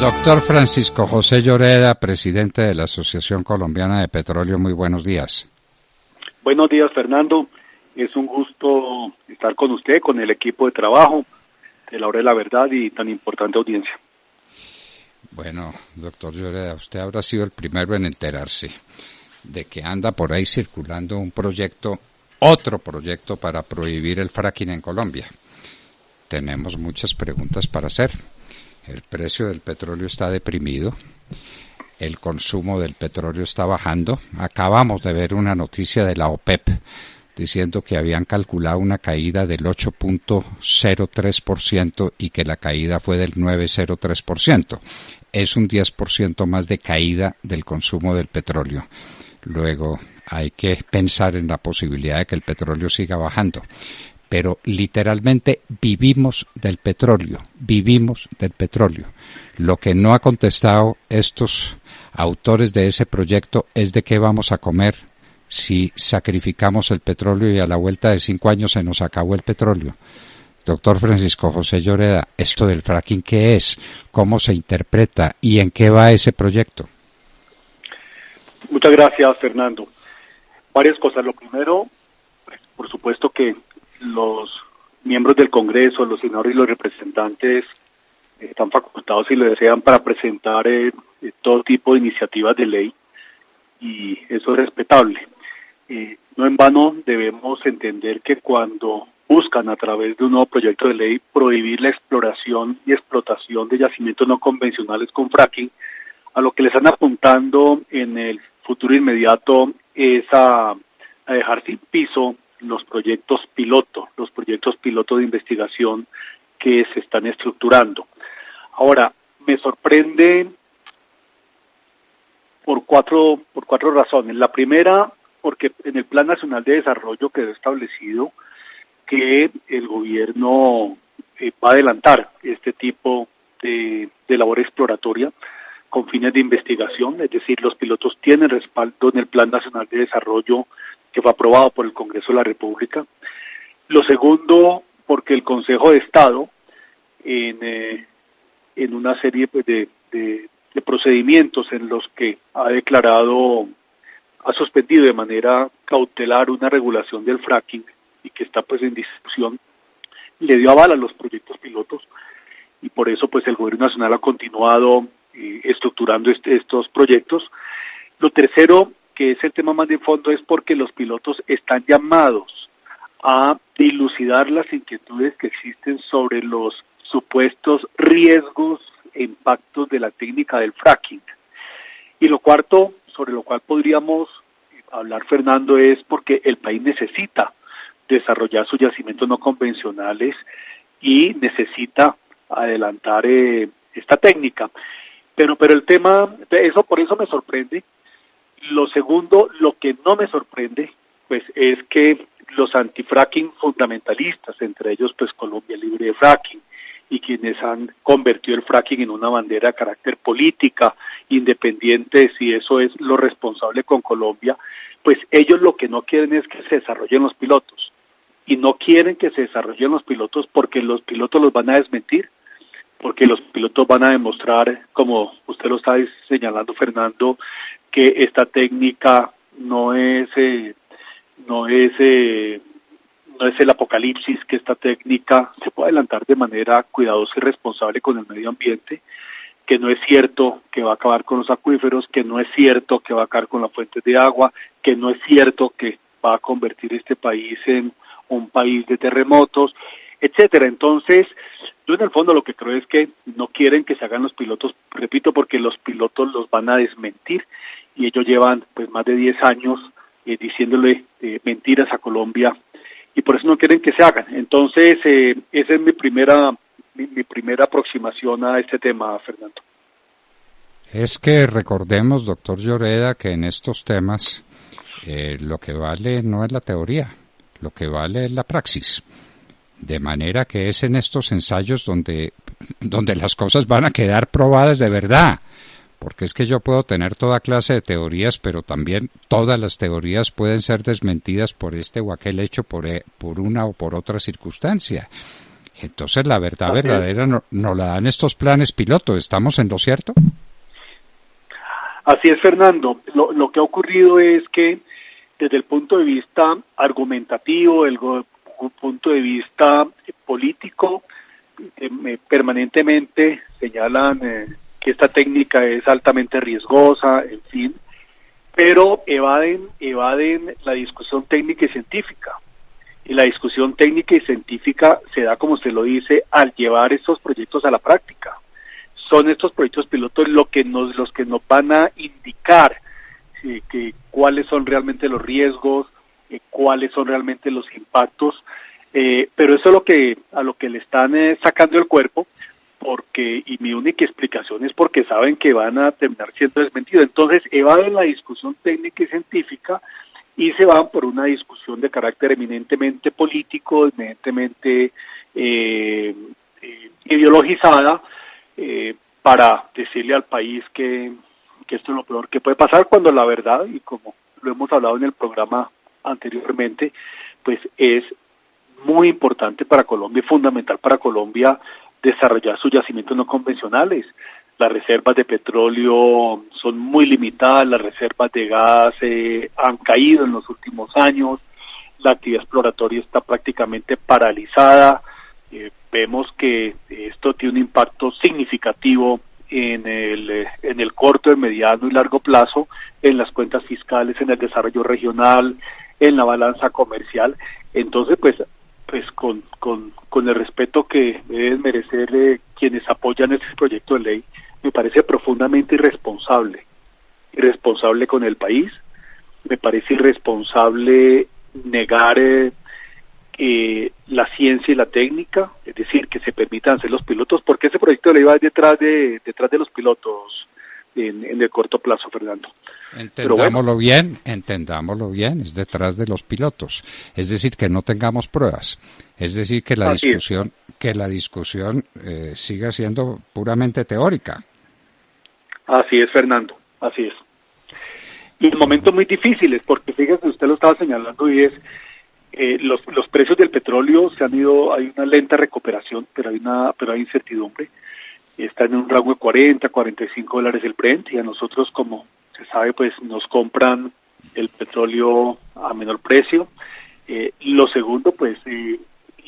Doctor Francisco José Lloreda, presidente de la Asociación Colombiana de Petróleo, muy buenos días. Buenos días, Fernando. Es un gusto estar con usted, con el equipo de trabajo de la Hora de la Verdad y tan importante audiencia. Bueno, doctor Lloreda, usted habrá sido el primero en enterarse de que anda por ahí circulando un proyecto, otro proyecto para prohibir el fracking en Colombia. Tenemos muchas preguntas para hacer. El precio del petróleo está deprimido, el consumo del petróleo está bajando. Acabamos de ver una noticia de la OPEP diciendo que habían calculado una caída del 8.03% y que la caída fue del 9.03%. Es un 10% más de caída del consumo del petróleo. Luego hay que pensar en la posibilidad de que el petróleo siga bajando. Pero literalmente vivimos del petróleo. Lo que no ha contestado estos autores de ese proyecto es de qué vamos a comer si sacrificamos el petróleo y a la vuelta de 5 años se nos acabó el petróleo. Doctor Francisco José Lloreda, ¿esto del fracking qué es? ¿Cómo se interpreta? ¿Y en qué va ese proyecto? Muchas gracias, Fernando. Varias cosas. Lo primero, pues, por supuesto que los miembros del Congreso, los senadores y los representantes están facultados, si lo desean, para presentar todo tipo de iniciativas de ley, y eso es respetable. No en vano debemos entender que cuando buscan a través de un nuevo proyecto de ley prohibir la exploración y explotación de yacimientos no convencionales con fracking, a lo que le están apuntando en el futuro inmediato es a dejar sin piso los proyectos piloto de investigación que se están estructurando. Ahora, me sorprende por cuatro razones. La primera, porque en el Plan Nacional de Desarrollo quedó establecido que el gobierno va a adelantar este tipo de labor exploratoria con fines de investigación, es decir, los pilotos tienen respaldo en el Plan Nacional de Desarrollo que fue aprobado por el Congreso de la República. Lo segundo, porque el Consejo de Estado, en una serie pues, de procedimientos en los que ha suspendido de manera cautelar una regulación del fracking y que está pues en discusión, le dio aval a los proyectos pilotos, y por eso pues el Gobierno Nacional ha continuado estructurando estos proyectos. Lo tercero, que es el tema más de fondo, es porque los pilotos están llamados a dilucidar las inquietudes que existen sobre los supuestos riesgos e impactos de la técnica del fracking. Y lo cuarto, sobre lo cual podríamos hablar, Fernando, es porque el país necesita desarrollar sus yacimientos no convencionales y necesita adelantar esta técnica. Pero el tema, por eso me sorprende. Lo segundo, lo que no me sorprende, pues es que los antifracking fundamentalistas, entre ellos pues Colombia Libre de Fracking, y quienes han convertido el fracking en una bandera de carácter política, independiente de si eso es lo responsable con Colombia, pues ellos lo que no quieren es que se desarrollen los pilotos, y no quieren que se desarrollen los pilotos porque los pilotos los van a desmentir, porque los pilotos van a demostrar, como usted lo está señalando, Fernando, que esta técnica no es el apocalipsis, que esta técnica se puede adelantar de manera cuidadosa y responsable con el medio ambiente, que no es cierto que va a acabar con los acuíferos, que no es cierto que va a acabar con las fuentes de agua, que no es cierto que va a convertir este país en un país de terremotos, etcétera. Entonces, yo en el fondo lo que creo es que no quieren que se hagan los pilotos, repito, porque los pilotos los van a desmentir, y ellos llevan pues más de 10 años diciéndole mentiras a Colombia, y por eso no quieren que se hagan. Entonces, esa es mi primera aproximación a este tema, Fernando. Es que recordemos, doctor Lloreda, que en estos temas lo que vale no es la teoría, lo que vale es la praxis. De manera que es en estos ensayos donde las cosas van a quedar probadas de verdad. Porque es que yo puedo tener toda clase de teorías, pero también todas las teorías pueden ser desmentidas por este o aquel hecho, por una o por otra circunstancia. Entonces la verdad verdadera no la dan estos planes piloto. ¿Estamos en lo cierto? Así es, Fernando. Lo que ha ocurrido es que desde el punto de vista argumentativo, el punto de vista político, permanentemente señalan que esta técnica es altamente riesgosa, en fin, pero evaden la discusión técnica y científica. Y la discusión técnica y científica se da, como se lo dice, al llevar estos proyectos a la práctica. Son estos proyectos pilotos los que nos van a indicar que cuáles son realmente los riesgos, cuáles son realmente los impactos, pero eso es a lo que le están sacando el cuerpo, y mi única explicación es porque saben que van a terminar siendo desmentidos. Entonces evaden la discusión técnica y científica y se van por una discusión de carácter eminentemente político, eminentemente ideologizada, para decirle al país que esto es lo peor que puede pasar, cuando la verdad, y como lo hemos hablado en el programa anteriormente, pues es muy importante para Colombia y fundamental para Colombia desarrollar sus yacimientos no convencionales. Las reservas de petróleo son muy limitadas, las reservas de gas han caído en los últimos años, la actividad exploratoria está prácticamente paralizada. Vemos que esto tiene un impacto significativo en el corto, el mediano y largo plazo, en las cuentas fiscales, en el desarrollo regional, en la balanza comercial. Entonces, pues con el respeto que deben merecer quienes apoyan este proyecto de ley, me parece profundamente irresponsable con el país, me parece irresponsable negar la ciencia y la técnica, es decir, que se permitan hacer los pilotos, porque ese proyecto de ley va detrás de los pilotos en el corto plazo, Fernando. Entendámoslo bien, es detrás de los pilotos, es decir, que no tengamos pruebas, es decir, que la discusión siga siendo puramente teórica. Así es, Fernando, así es. Y en momentos muy difíciles, porque fíjese, usted lo estaba señalando, y es los precios del petróleo se han ido, hay una lenta recuperación, pero hay incertidumbre. Está en un rango de $40-45 el Brent, y a nosotros, como se sabe, pues nos compran el petróleo a menor precio. Lo segundo, pues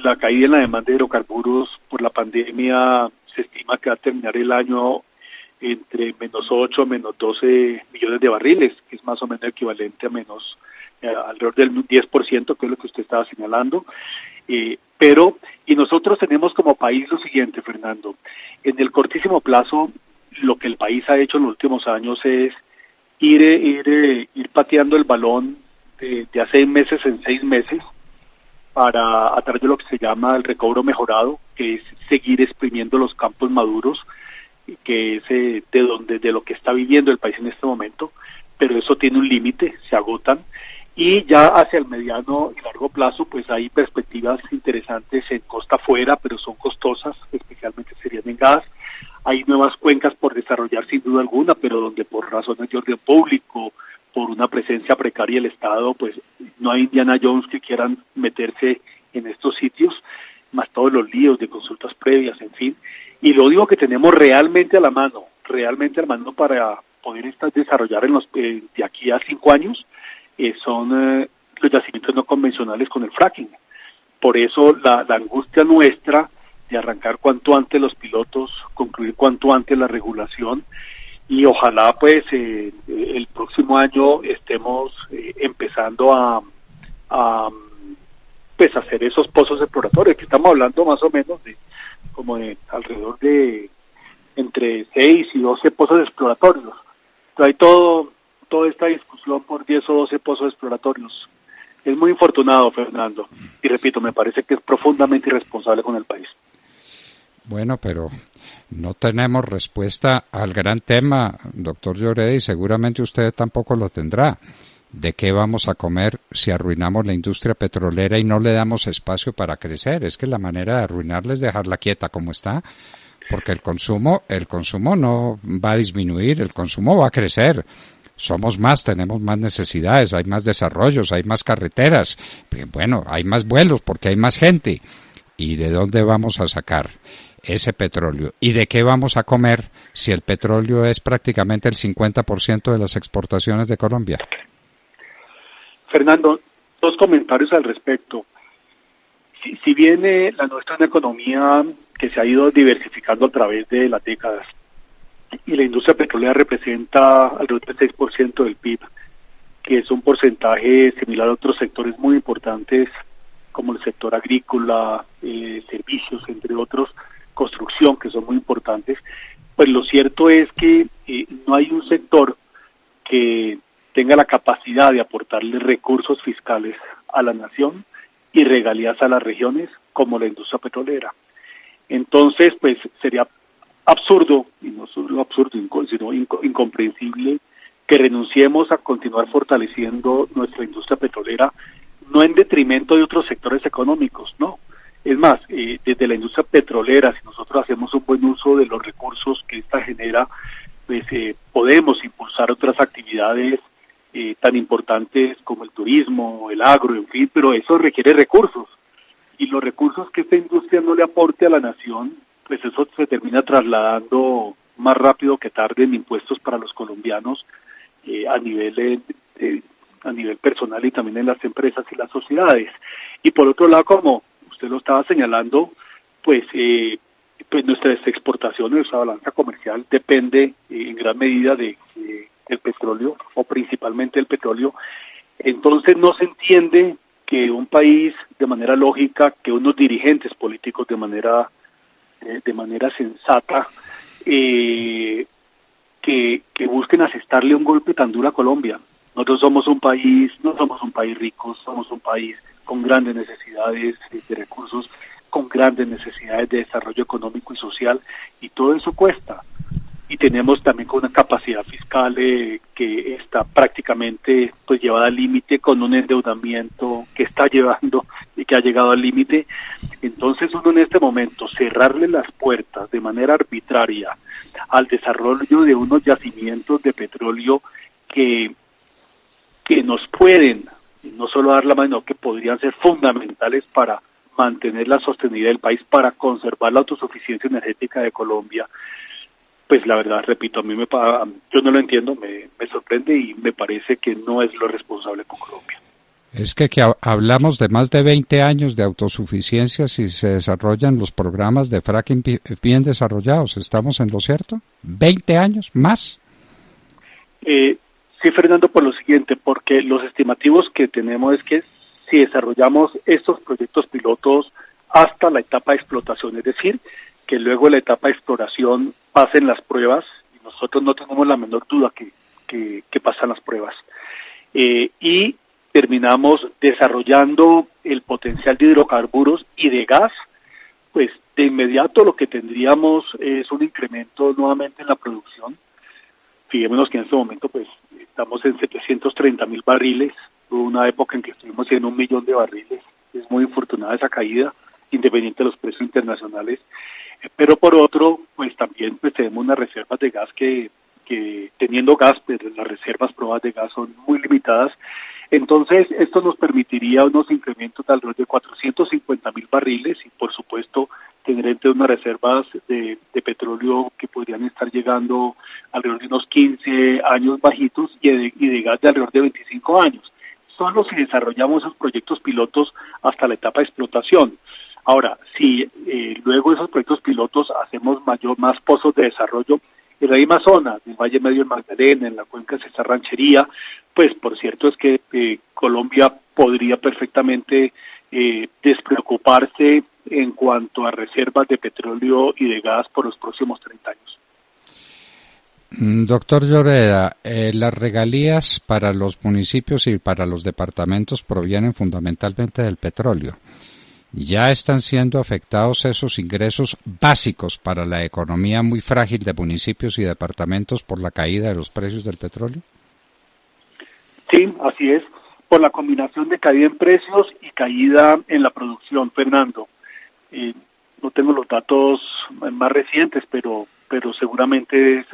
la caída en la demanda de hidrocarburos por la pandemia se estima que va a terminar el año entre -8 a -12 millones de barriles, que es más o menos equivalente a alrededor del 10%, que es lo que usted estaba señalando. Y nosotros tenemos como país lo siguiente, Fernando. En el cortísimo plazo, lo que el país ha hecho en los últimos años es ir pateando el balón de a 6 meses en 6 meses, a través de lo que se llama el recobro mejorado, que es seguir exprimiendo los campos maduros, que es de lo que está viviendo el país en este momento, pero eso tiene un límite, se agotan. Y ya hacia el mediano y largo plazo, pues hay perspectivas interesantes en costa afuera, pero son costosas, especialmente serían en gas. Hay nuevas cuencas por desarrollar sin duda alguna, pero donde por razones de orden público, por una presencia precaria del Estado, pues no hay Indiana Jones que quieran meterse en estos sitios, más todos los líos de consultas previas, en fin. Y lo único que tenemos realmente a la mano para poder desarrollar de aquí a 5 años, son los yacimientos no convencionales con el fracking. Por eso la angustia nuestra de arrancar cuanto antes los pilotos, concluir cuanto antes la regulación, y ojalá pues el próximo año estemos empezando a hacer esos pozos exploratorios, que estamos hablando más o menos de alrededor de entre 6 y 12 pozos exploratorios. Entonces hay toda esta discusión por 10 o 12 pozos exploratorios. Es muy infortunado, Fernando, y repito, me parece que es profundamente irresponsable con el país. Bueno, pero no tenemos respuesta al gran tema, doctor Lloreda, y seguramente usted tampoco lo tendrá. ¿De qué vamos a comer si arruinamos la industria petrolera y no le damos espacio para crecer? Es que la manera de arruinarla es dejarla quieta como está, porque el consumo no va a disminuir, el consumo va a crecer. Somos más, tenemos más necesidades, hay más desarrollos, hay más carreteras, bueno, hay más vuelos porque hay más gente. ¿Y de dónde vamos a sacar ese petróleo? ¿Y de qué vamos a comer si el petróleo es prácticamente el 50% de las exportaciones de Colombia? Fernando, dos comentarios al respecto. Si bien la nuestra es una economía que se ha ido diversificando a través de las décadas y la industria petrolera representa alrededor del 6% del PIB, que es un porcentaje similar a otros sectores muy importantes como el sector agrícola, servicios, entre otros, construcción, que son muy importantes, pues lo cierto es que no hay un sector que tenga la capacidad de aportarle recursos fiscales a la nación y regalías a las regiones como la industria petrolera. Entonces, pues sería absurdo, y no solo absurdo, sino incomprensible, que renunciemos a continuar fortaleciendo nuestra industria petrolera, no en detrimento de otros sectores económicos, no. Es más, desde la industria petrolera, si nosotros hacemos un buen uso de los recursos que esta genera, pues podemos impulsar otras actividades tan importantes como el turismo, el agro, en fin, pero eso requiere recursos. Y los recursos que esta industria no le aporte a la nación, pues eso se termina trasladando más rápido que tarde en impuestos para los colombianos a nivel personal y también en las empresas y las sociedades. Y por otro lado, como usted lo estaba señalando, pues nuestras exportaciones, nuestra balanza comercial depende en gran medida del petróleo, o principalmente el petróleo. Entonces no se entiende que un país, de manera lógica, que unos dirigentes políticos de manera sensata, que busquen asestarle un golpe tan duro a Colombia. Nosotros no somos un país rico, somos un país con grandes necesidades de recursos, con grandes necesidades de desarrollo económico y social, y todo eso cuesta. Y tenemos también con una capacidad fiscal que está prácticamente pues llevada al límite, con un endeudamiento que está llevando y que ha llegado al límite. Entonces uno en este momento cerrarle las puertas de manera arbitraria al desarrollo de unos yacimientos de petróleo que nos pueden no solo dar la mano, sino que podrían ser fundamentales para mantener la sostenibilidad del país, para conservar la autosuficiencia energética de Colombia, pues la verdad, repito, yo no lo entiendo, me sorprende y me parece que no es lo responsable con Colombia. Es que hablamos de más de 20 años de autosuficiencia si se desarrollan los programas de fracking bien desarrollados. ¿Estamos en lo cierto? ¿20 años más? Sí, Fernando, por lo siguiente, porque los estimativos que tenemos es que si desarrollamos estos proyectos pilotos hasta la etapa de explotación, es decir, que luego de la etapa de exploración pasen las pruebas, y nosotros no tenemos la menor duda que pasan las pruebas, y terminamos desarrollando el potencial de hidrocarburos y de gas, pues de inmediato lo que tendríamos es un incremento nuevamente en la producción. Fijémonos que en este momento pues estamos en 730,000 barriles, hubo una época en que estuvimos en 1 millón de barriles, es muy infortunada esa caída, independiente de los precios internacionales, pero por otro, pues también pues tenemos unas reservas de gas que teniendo gas, pero las reservas probadas de gas son muy limitadas. Entonces, esto nos permitiría unos incrementos de alrededor de 450,000 barriles y, por supuesto, tener entre unas reservas de petróleo que podrían estar llegando alrededor de unos 15 años bajitos y de gas de alrededor de 25 años. Solo si desarrollamos esos proyectos pilotos hasta la etapa de explotación. Ahora, si luego de esos proyectos pilotos hacemos más pozos de desarrollo en la misma zona, del Valle Medio del Magdalena, en la cuenca de Cesar Ranchería, pues por cierto es que Colombia podría perfectamente despreocuparse en cuanto a reservas de petróleo y de gas por los próximos 30 años. Doctor Lloreda, las regalías para los municipios y para los departamentos provienen fundamentalmente del petróleo. ¿Ya están siendo afectados esos ingresos básicos para la economía muy frágil de municipios y departamentos por la caída de los precios del petróleo? Sí, así es, por la combinación de caída en precios y caída en la producción, Fernando. No tengo los datos más recientes, pero seguramente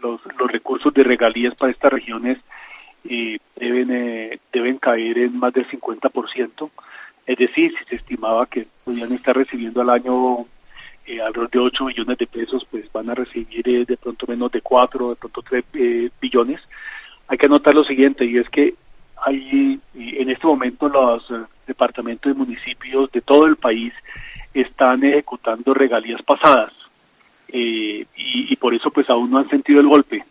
los recursos de regalías para estas regiones deben caer en más del 50%. Es decir, si se estimaba que podían estar recibiendo al año alrededor de 8 billones de pesos, pues van a recibir de pronto menos de 4, de pronto 3 billones. Hay que anotar lo siguiente, y es que hay en este momento los departamentos y municipios de todo el país están ejecutando regalías pasadas, y por eso pues aún no han sentido el golpe,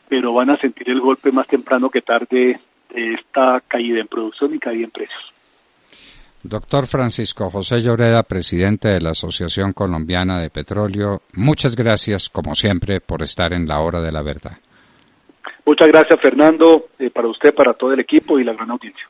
pero van a sentir el golpe más temprano que tarde de esta caída en producción y caída en precios. Doctor Francisco José Lloreda, presidente de la Asociación Colombiana de Petróleo, muchas gracias, como siempre, por estar en la hora de la verdad. Muchas gracias, Fernando, para usted, para todo el equipo y la gran audiencia.